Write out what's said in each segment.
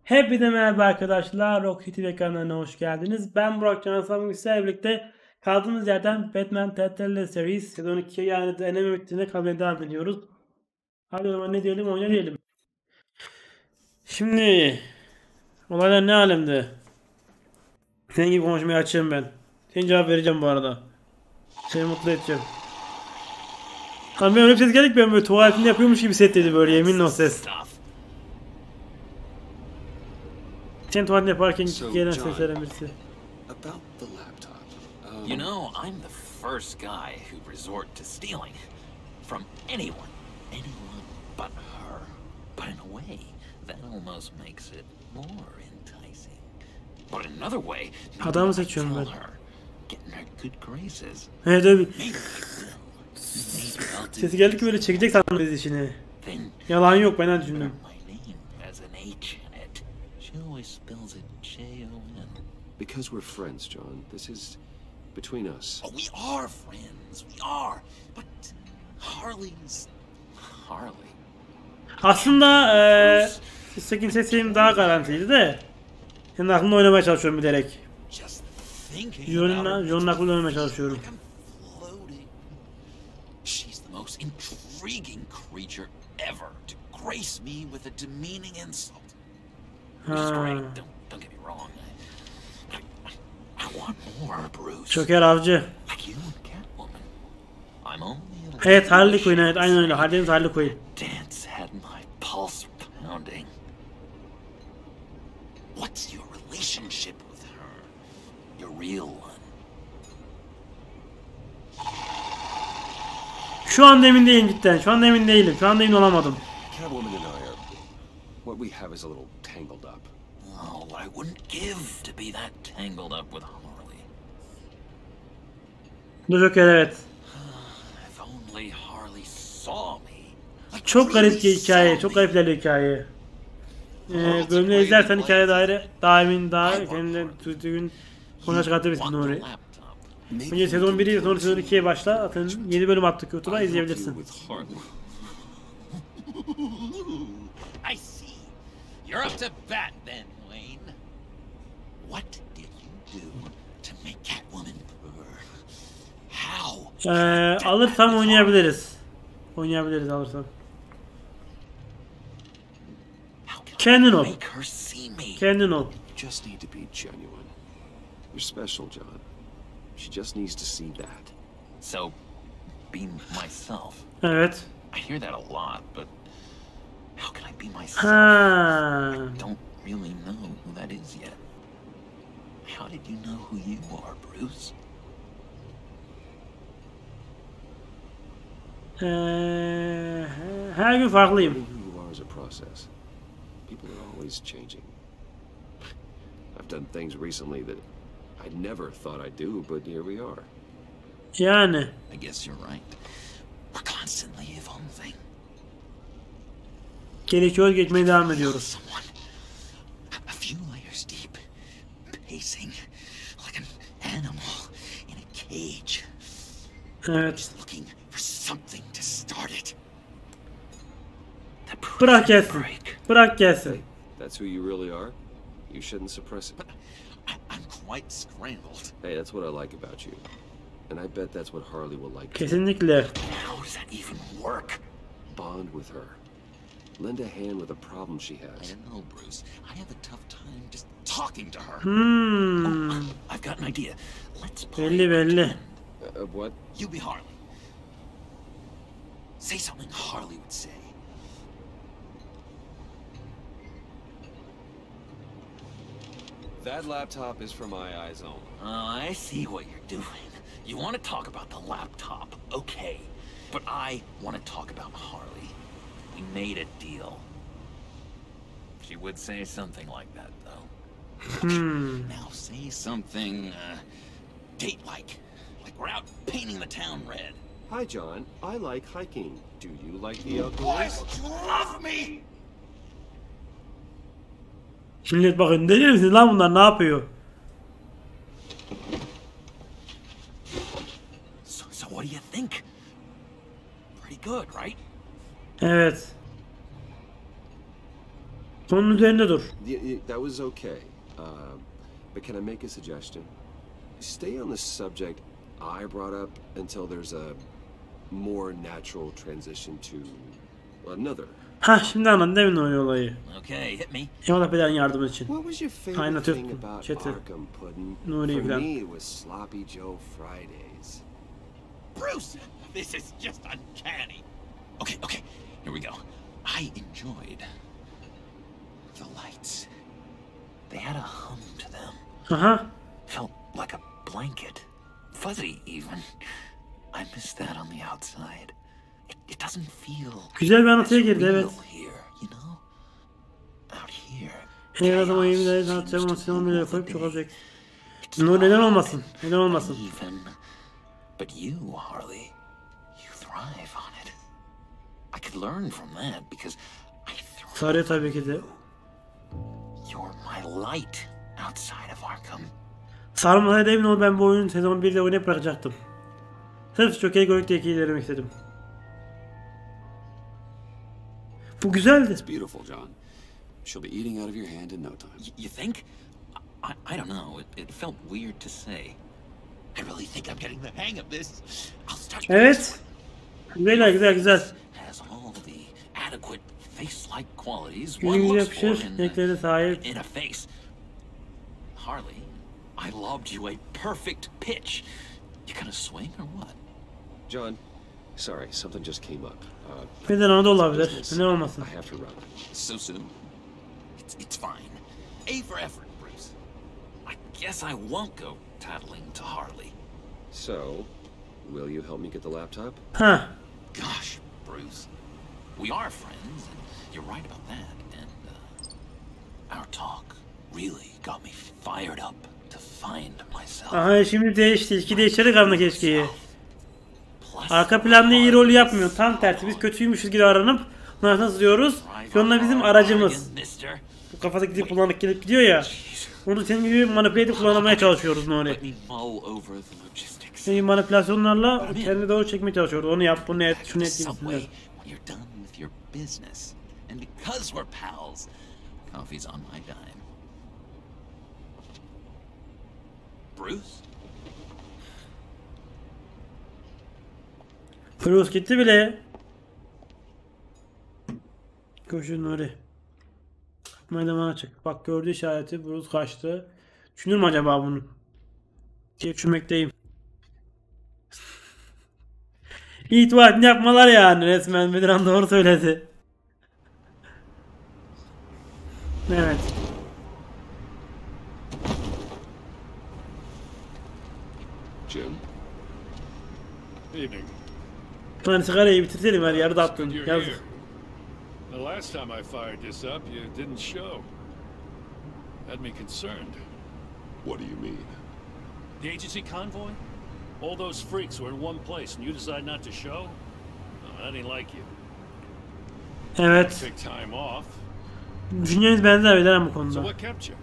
Hepinize merhaba arkadaşlar. Keyifli kanalına hoş geldiniz. Ben Burak Can sizlerle birlikte kaldığımız yerden Batman Tavsiyeleri serisi sezon 2 yani deneme bittiğinde kalmaya devam ediyoruz. Hadi o zaman ne diyelim, oyna diyelim. Şimdi olaylar ne alemde? Senin gibi konuşmayı açayım ben. Senin cevap vereceğim bu arada. Seni mutlu edeceğim. Abi öyle bir ses geldik, ben böyle tuvaletinde yapıyormuş gibi hissettirdi böyle, yeminle o ses. Sen tuvalet yaparken gelen seslerden birisi. You know, I'm the first guy who resort to stealing from anyone but her. But in a way, that almost makes it more enticing. But in another way, adamı seçiyorum ben. Getting her good graces. Evet öyle. Sesi geldi ki böyle çekecek sandım biz işini. Yalan yok, ben düşündüm. Because we're friends, John. This is between us. Oh, we are friends. We are. But Harley's Harley. Aslında Sakin sesim daha garantiydi de. Senin aklında oynamaya çalışıyorum bilerek. John'un aklında oynamaya çalışıyorum. She's the most intriguing creature ever to grace me with a demeaning insult. Which is great. Don't get me wrong. I want more, Bruce. Çöker avcı. Like you and Catwoman. I'm only Evet, Harley Quinn, evet aynen öyle. Harley Quinn. Dance had my pulse pounding. What's your relationship with her? Your real one? Şu anda emin değilim cidden. Şu anda emin değilim. Şu anda emin olamadım. Catwoman and I are... What we have is a little tangled up. Oh, what I wouldn't give to be that tangled up with Harley. Joker, evet. If only Harley saw me. Çok garip bir hikaye. Çok garip bir hikaye. Bölümleri izlersen hikaye daha kendinden düzgün konuya çıkartabilirsin Nuri. Önce sezon 1'i sonra sezon 2'ye başla. Zaten 7 bölüm attık YouTube'a, izleyebilirsin. I see. You're up to bat then, Wayne. What did you do to make Catwoman purr? How? Alırsam oynayabiliriz. Oynayabiliriz alırsam. Kendin ol. Kendin ol. You just need to be genuine. You're special, John. She just needs to see that. So, be myself. Evet. I hear that a lot, but how can I be myself? I don't really know who that is yet. How did you know who you are, Bruce? Her gün farklıyım. Who you are is a process. People are always changing. I've done things recently that I never thought I'd do, but here we are. Yani. I guess you're right. We're constantly evolving. Gelişiyoruz, geçmeye devam ediyoruz. A few layers deep, pacing like an animal in a cage. Evet. Looking for something to start it. Bırak gelsin. Bırak gelsin. That's who you really are. You shouldn't suppress it. But I'm quite scrambled. Hey, that's what I like about you. And I bet that's what Harley will like. Kesinlikle. How does that even work? Bond with her. Lend a hand with a problem she has. I don't know, Bruce. I have a tough time just talking to her. I've got an idea. Let's play. Belli. What? You be Harley. Say something Harley would say. That laptop is for my eyes only. I see what you're doing. You want to talk about the laptop, okay. But I want to talk about Harley. We made a deal. She would say something like that, though. Now say something, date-like. Like we're out painting the town red. Hi, John. I like hiking. Do you like the outdoors? Love me! Millet bakın, deli misiniz lan bunlar, ne yapıyor? So what do you think? Pretty good, right? Evet. Konunun üzerinde dur. That was okay. But can I make a suggestion? Stay on the subject I brought up until there's a more natural transition to another. Ha şimdi anladın değil mi Nuri olayı? Okay, hit me. Eyvallah beden yardım için. What was your Aynen favorite thing Türk about chat'i. Arkham Pudding? Nuri For falan. me, it was Sloppy Joe Fridays. Bruce, this is just uncanny. Okay, here we go. I enjoyed the lights. They had a hum to them. Aha. Felt like a blanket. Fuzzy, even. I miss that on the outside. It doesn't feel Güzel bir anlatıya as girdi, real evet. here, you know? Out here. Her adam o yemin sanatçı ama sinema bile koyup çok olacak. Nuri neden olmasın? Neden olmasın? Even. But you, Harley, you thrive on it. I could learn from that because I thrive. Sarıyor tabii ki de. You're my light outside of Arkham. Sarmasaydı emin ol ben bu oyunu sezon 1'de oynayıp bırakacaktım. Sırf çok iyi gördük diye ilerlemek istedim. Bu güzeldi. It's beautiful, John. She'll be eating out of your hand in no time. You think? I don't know. It felt weird to say. I really think I'm getting the hang of this. I'll start. Evet. Güzel. Has all the adequate face-like qualities Güzel one looks for yapışır. Renklerine sahip. in a face. Harley, I lobbed you a perfect pitch. You gonna swing or what? John, sorry, something just came up. Neden ona da olabilir. Business. Neden olmasın? I have to run. So soon? It's fine. A for effort, Bruce. I guess I won't go tattling to Harley. So, will you help me get the laptop? Ha. Gosh, Bruce. We are friends, and you're right about that. And our talk really got me fired up to find myself. Aha şimdi değişti. İki değiştirdik anla keşke. Plus, Arka planda iyi rol yapmıyor. Tam tersi. Biz kötüymüşüz gibi aranıp bunlardan sızıyoruz. Şu anda bizim aracımız. Bu kafada gidip kullanıp gelip gidiyor ya. Onu senin gibi manipüle edip kullanmaya çalışıyoruz Nuri. let me mull over the logistics. Senin manipülasyonlarla kendi doğru çekmeye çalışıyoruz. Onu yap, bunu et, şunu et Subway gibisinden. when you're done with your business. And because we're pals, coffee's on my dime. Bruce? Bruce gitti bile. Koşun Nuri. Kapmayı açık. Bak gördüğü işareti Bruce kaçtı. Düşünür mü acaba bunu? Diye düşünmekteyim. İyi tuvaletini yapmalar yani resmen. Bedran doğru söyledi. Evet. Jim? Evening. Lan sigarayı bitirselim her yarıda Good attın. you're Yazık. here. The last time I fired this up, you didn't show. Had me concerned. What do you mean? The agency convoy? All those freaks were in one place, and you decide not to show? Oh, I didn't like you. Evet. Take time off. Düşünceniz benzer Bedran bu So konuda. what kept you?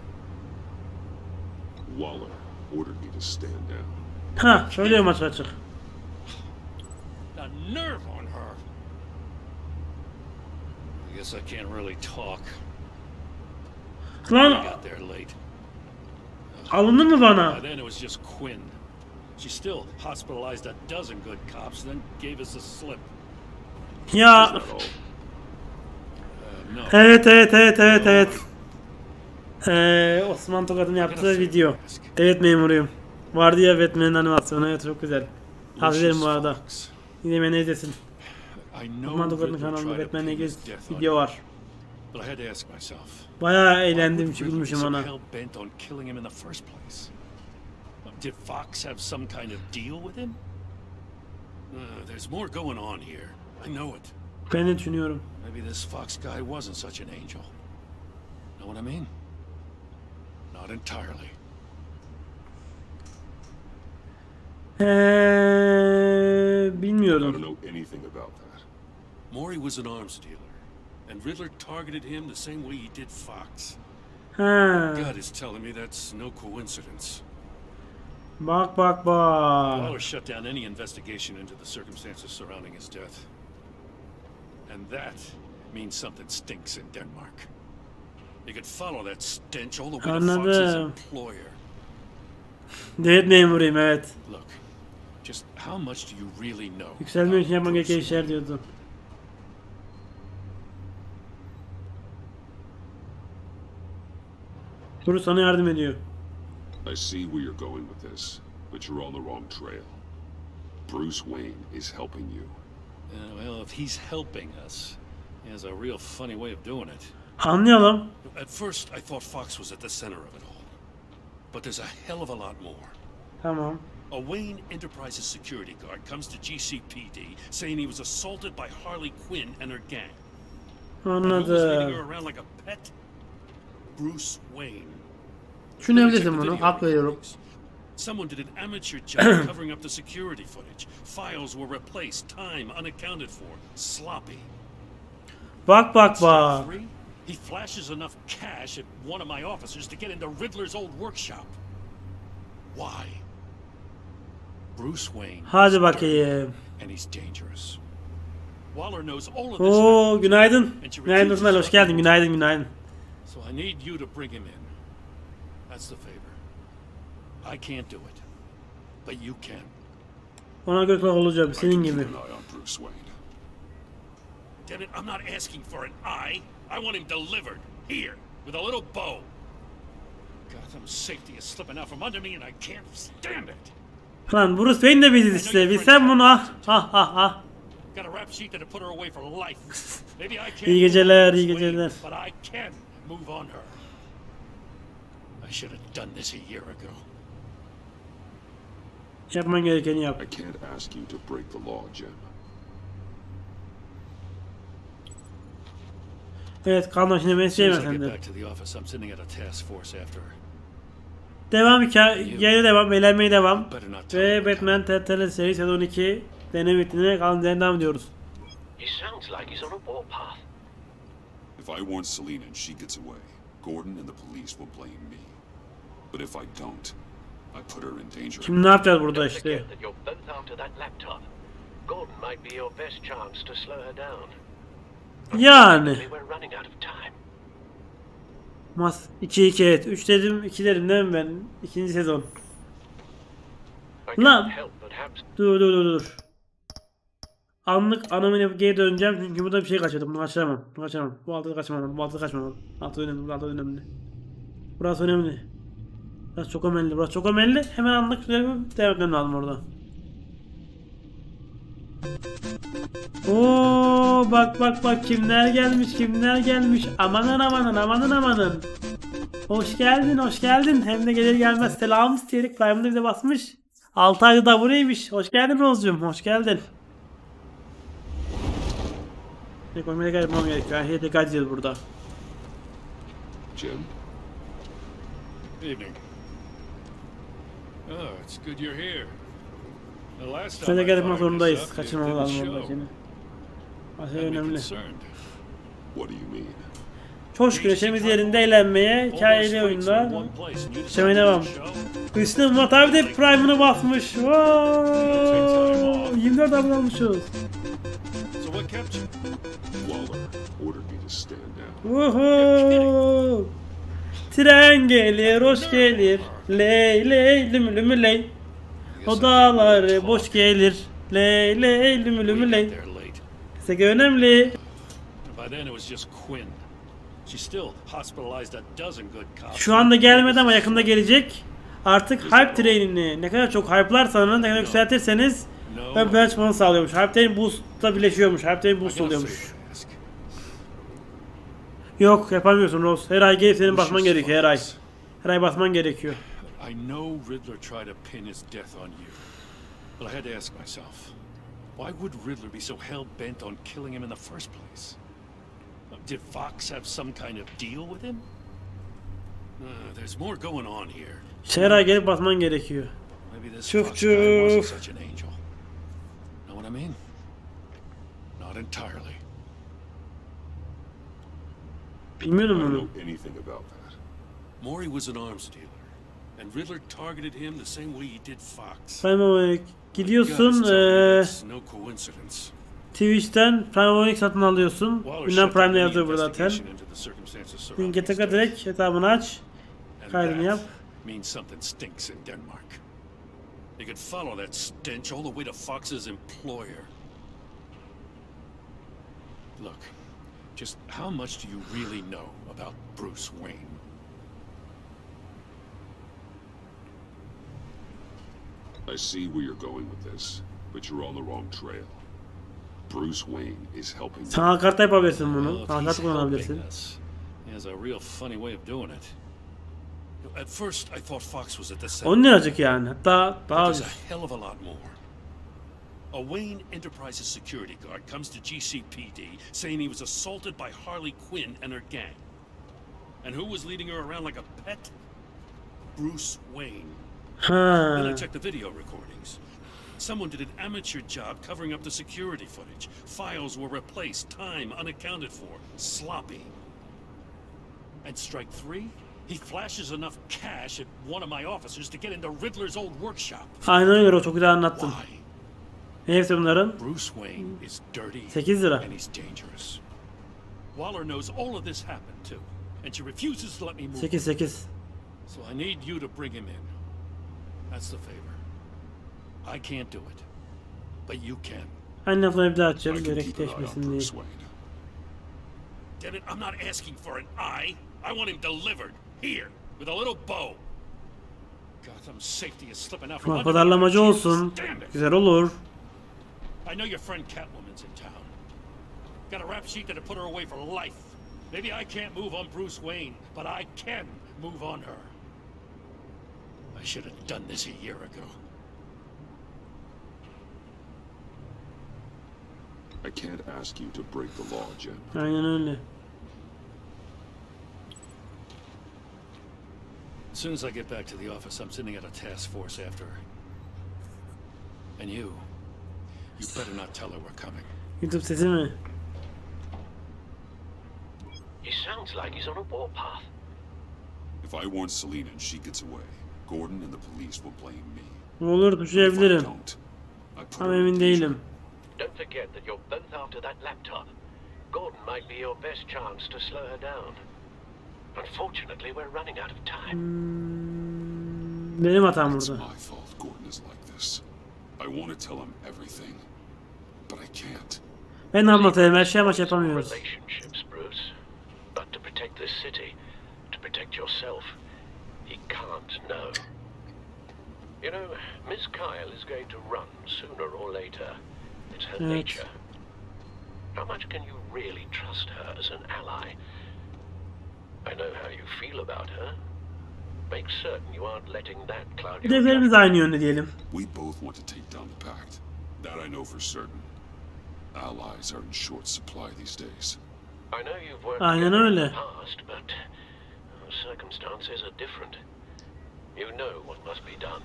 Waller ordered me to stand down. Ha, söylüyorum açık açık. The nerve on her. I guess I can't really talk. I Lan got there late. alındın mı bana? By then it was just Quinn. She still hospitalized a dozen good cops, then gave us a slip. Ya Not all. No. evet. Osman Tokat'ın yaptığı video. Evet memuruyum. Vardı ya Batman'in animasyonu, evet çok güzel. Tavsiye ederim bu arada. İzlemeni izlesin. I know Osman Tokat'ın Riddler kanalında tried to Batman'le pin ilgili his death on video you, var. but I had to ask myself. Bayağı Why eğlendim, would Riddler be gülmüşüm so ona. hell-bent on killing him in the first place? Did Fox have some kind of deal with him? There's more going on here. I know it. Ben de düşünüyorum. Maybe this Fox guy wasn't such an angel. Know what I mean? Not entirely. I Bilmiyorum. don't know anything about that. Maury was an arms dealer, and Riddler targeted him the same way he did Fox. Ha. God is telling me that's no coincidence. Bak. Waller shut down any investigation into the circumstances surrounding his death. And that means something stinks in Denmark. You could follow that stench all the way to Fox's Anladım. employer. Devlet memuruyum, evet. Look, just how much do you really know? Yükselmek için yapman gereken işler diyordum. Bruce sana yardım ediyor. I see where you're going with this, but you're on the wrong trail. Bruce Wayne is helping you. Well, if he's helping us, he has a real funny way of doing it. Anlayalım. At first, I thought Fox was at the center of it all. But there's a hell of a lot more. Tamam. A Wayne Enterprises security guard comes to GCPD saying he was assaulted by Harley Quinn and her gang. Anladım. Her around like a pet. Bruce Wayne. Düşünebilirsin bunu. Hak veriyorum. Someone did an amateur job covering up the security footage. Files were replaced, time unaccounted for, sloppy. Bak bak bak. He flashes enough cash at one of my officers to get into Riddler's old workshop. Why? Bruce Wayne. Hadi bakayım. And he's dangerous. Waller knows all of this. Oo, günaydın. Günaydın dostlar, hoş geldin. Günaydın, günaydın. So I need you to bring him in. That's the favor. I can't do it, but you can. Ona göre olacak senin gibi. Keep an eye on Bruce Wayne. Damn it, I'm not asking for an eye. I want him delivered here with a little bow. Gotham's safety is slipping out from under me, and I can't stand it. Lan Bruce Wayne de biziz işte. Bilsen bunu ah. Got a rap sheet that'll put her away for life. Maybe I can't. İyi geceler, iyi geceler. But I can move on her. I should have done this a year ago. Yapman gerekeni yap. I can't ask you to break the law, Jim. Evet, kalma şimdi mesleği As soon as I sen get de. back to the office, I'm sending out a task force after her. Devam hikaye devam, beğenmeyi devam. Better not Ve tell her. Batman TRT seri sezon 2 deneme bitimine kalan devam ediyoruz. He sounds like he's on a warpath. If I warn Selena and she gets away, Gordon and the police will blame me. But if I don't, I put her in danger. Şimdi ne yapacağız burada Don't işte? forget that you're both after that laptop. Gordon might be your best chance to slow her down. Yani. We're running out of time. Mas 2-2 evet. 3 dedim, 2 dedim değil mi ben? İkinci sezon. I Lan. can't help but have Dur. Anlık anamın yapıp geri döneceğim çünkü burada bir şey kaçırdım. Bunu kaçıramam. Bu altıda kaçmam. Altı önemli. Burası önemli. Burası çok önemli. Hemen anlık devam etmem lazım orada. Oo, bak kimler gelmiş. Amanın. Hoş geldin. Hem de gelir gelmez selam isteyerek Prime'da bize basmış. 6 ayda da buraymış. Hoş geldin Rose'cum. Hoş geldin. Ne koymaya gelmem gerekiyor. Her dikkat edeceğiz burada. Jim? Evening. Oh, it's good you're here. The last time Şöyle I gelmek fired zorundayız. this up, you Kaçırmamız didn't lazım show. oradakini. Aslında Had me önemli. concerned. What do you mean? Çok şükür neşemiz yerinde, eğlenmeye, hikayeli oyunlar. Yaşamaya devam. Üstüne Murat abi de Prime'ını basmış. Wow! 24 abone olmuşuz. So what kept you? Waller ordered me to stand down. Woohoo! Tren gelir, hoş gelir. Ley lümü ley. Odaları boş gelir. Ley lümü ley. They're late. Seke önemli. By then it was just Quinn. She still hospitalized a dozen good cops. Şu anda gelmedi ama yakında gelecek. Artık hype train'ini ne kadar çok hype'larsanız, ne kadar yükseltirseniz ben açmanı sağlıyormuş. Hype train boost'la birleşiyormuş. Hype train boost oluyormuş. Yok, yapamıyorsun Rose. Her ay gelip senin basman gerekiyor, her ay. Her ay basman gerekiyor. I know Riddler tried to pin his death on you. But I had to ask myself, why would Riddler be so hell-bent on killing him in the first place? Did Fox have some kind of deal with him? There's more going on here. Her ay gelip basman gerekiyor. Maybe this Çuf Fox guy wasn't çuf. such an angel. Know what I mean? Not entirely. Bilmiyorum I don't bunu. know anything about that. Maury was an arms dealer, and Riddler targeted him the same way he did Fox. Sayın gidiyorsun. It's no coincidence. Twitch'ten Prime abonelik satın alıyorsun. Günden Prime'de yazıyor burada zaten. Linke tıkla, direkt hesabını aç. Kaydını yap. Means something stinks in Denmark. You could follow that stench all the way to Fox's employer. Look, just how much do you really know about Bruce Wayne? I see where you're going with this, but you're on the wrong trail. Bruce Wayne is helping. Sanal kartla yapabilirsin bunu. Well, Sanal he's kart kullanabilirsin. helping us. He has a real funny way of doing it. At first, I thought Fox was at the center. 10 liracık yani. Hatta daha There's ucuz. a hell of a lot more. A Wayne Enterprises security guard comes to GCPD saying he was assaulted by Harley Quinn and her gang. And who was leading her around like a pet? Bruce Wayne. Then I Ha. checked the video recordings. Someone did an amateur job covering up the security footage. Files were replaced, time unaccounted for, sloppy. And strike three? He flashes enough cash at one of my officers to get into Riddler's old workshop. Aynen öyle, o çok güzel anlattın. Why? Hepsi bunların Bruce Wayne is dirty 8 lira. and he's dangerous. Waller knows all of this happened too, and she refuses to let me move. 8. So I need you to bring him in. That's the favor. I can't do it, but you can. Aynı lafları bir daha I açacağım. can keep an eye on Gerekleşmesin diye. Bruce Wayne. Damn it, I'm not asking for an eye. I want him delivered here with a little bow. Gotham safety is slipping out from Ama under pazarlamacı my olsun. shoes. Damn it. Güzel olur. I know your friend Catwoman's in town. Got a rap sheet that'll put her away for life. Maybe I can't move on Bruce Wayne, but I can move on her. I should have done this a year ago. I can't ask you to break the law, Jim. Aynen öyle. As soon as I get back to the office, I'm sending out a task force after her. And you better not tell her we're coming. YouTube sesi mi? He sounds like he's on a warpath. If I warn Selina and she gets away, Gordon and the police will blame me. Ne olur If I düşünebilirim. don't, I put Ama her in emin danger. değilim. Don't forget that you're both after that laptop. Gordon might be your best chance to slow her down. Unfortunately, we're running out of time. Benim hatam It's burada. my fault Gordon is like this. I want to tell him everything, but I can't. Ben anlatayım, her şey maç yapamıyoruz. Relationships, Bruce. But to protect this city, to protect yourself, he can't know. You know, Miss Kyle is going to run sooner or later. It's her Evet. nature. How much can you really trust her as an ally? I know how you feel about her. Make certain you aren't letting that cloud your Hedeflerimiz judgment. aynı yönde diyelim. We both want to take down the Pact. That I know for certain. Allies are in short supply these days. I know you've worked Aynen together in öyle. the past, but circumstances are different. You know what must be done.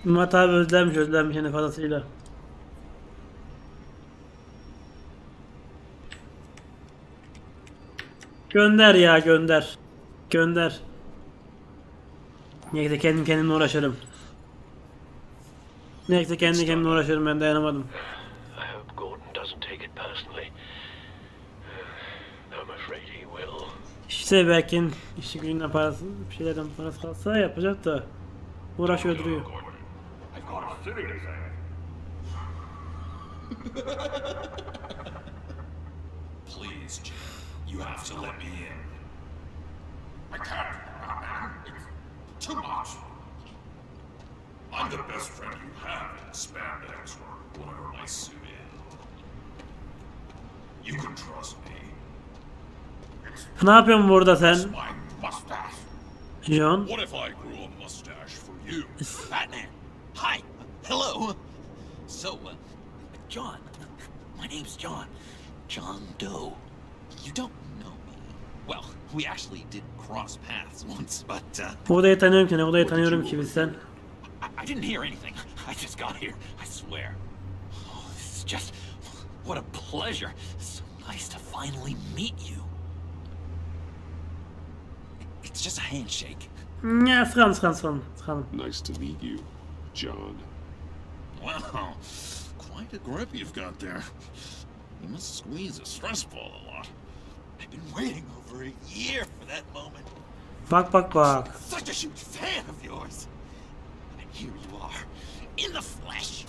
Murat abi özlenmiş yani fazlasıyla. Gönder ya, gönder. Gönder. Neyse kendim kendimle uğraşırım. Neyse kendi kendime uğraşırım, ben dayanamadım. I hope Gordon doesn't take it personally. I'm afraid he will. İşte belki işi gücünden parası, bir şeylerden parası kalsa yapacak da uğraşıyor duruyor. I've got a city to save. Please, Jim. You have to let me in. I can't. It's too much. I'm the best friend you have in spandex or whatever my suit is. You can trust me. It's Ne yapıyorsun burada sen, my mustache. John? What if I grew a mustache for you? Batman. Hi. Hello. So, John. My name's John. John Doe. You don't know me. Well, we actually did cross paths once, but, Odayı tanıyorum ki, ne odayı tanıyorum ki bizden. I didn't hear anything. I just got here, I swear. Oh, this is just... What a pleasure. So nice to finally meet you. It's just a handshake. Ya sıkalım. Nice to meet you, John. Wow. quite a grip you've got there. You must squeeze a stress ball a lot. I've been waiting over a year for that moment. Bak bak bak. Such a huge fan of yours. And here you are, in the flesh.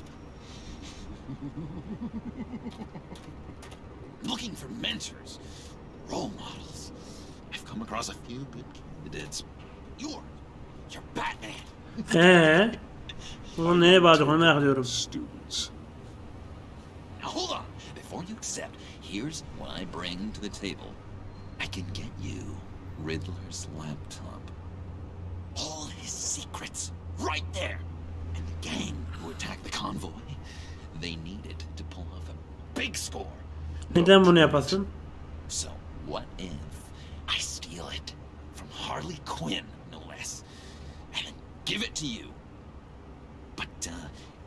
Looking for mentors, role models. I've come across a few good candidates. You're Batman. Bunu neye bağlayacak onu merak ediyorum. Students. Now hold on. Before you accept, here's what I bring to the table. I can get you Riddler's laptop. All his secrets, right there. And the gang who attacked the convoy, they needed to pull off a big score. Neden bunu yapasın? So, what if I steal it from Harley Quinn, no less, and then give it to you? But,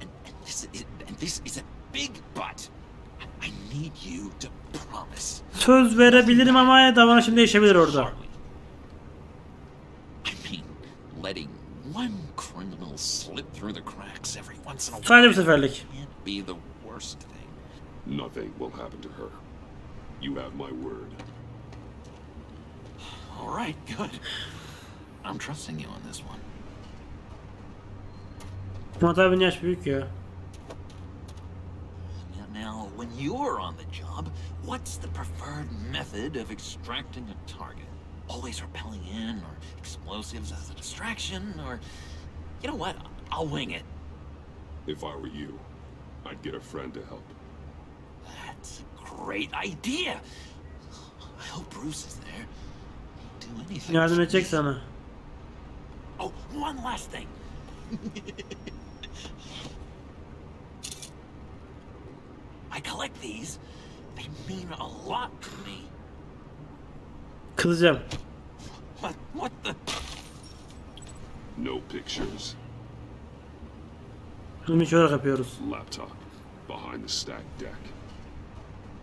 and this is a big but. I need you to promise. Söz verebilirim ama davranışım değişebilir orada. I mean, letting one criminal slip through the cracks every once in a while Sadece bir seferlik. can't be the worst thing. Nothing will happen to her. You have my word. All right, good. I'm trusting you on this one. Ama tabii yaş büyük ya. Now, when you're on the job, what's the preferred method of extracting a target? Always rappelling in, or explosives as a distraction, or... You know what? I'll wing it. If I were you, I'd get a friend to help. That's a great idea. I hope Bruce is there. He'd do anything. Yardım edecek sana. Oh, one last thing. I collect these. They mean a lot to me. Kızacağım. What the? No pictures. Bunu bir olarak yapıyoruz. Laptop. Behind the stacked deck.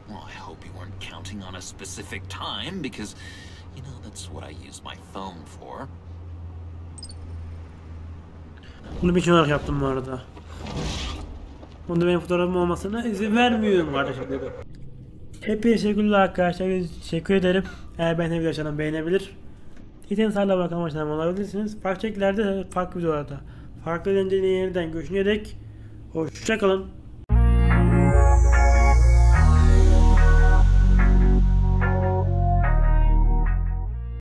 Well, I hope you weren't counting on a specific time, because, you know, that's what I use my phone for. Bunu bir olarak yaptım bu arada. Bunda benim fotoğrafım olmasına izin vermiyorum kardeşim dedi. Hepinize teşekkürler arkadaşlar. Teşekkür ederim. Eğer ben videoyu beğenebilir. İzlediğiniz hala bakalım açıdan olabilirsiniz. Farklı şekillerde, farklı videolarda, farklı eğlenceli yerden görüşene dek hoşça kalın.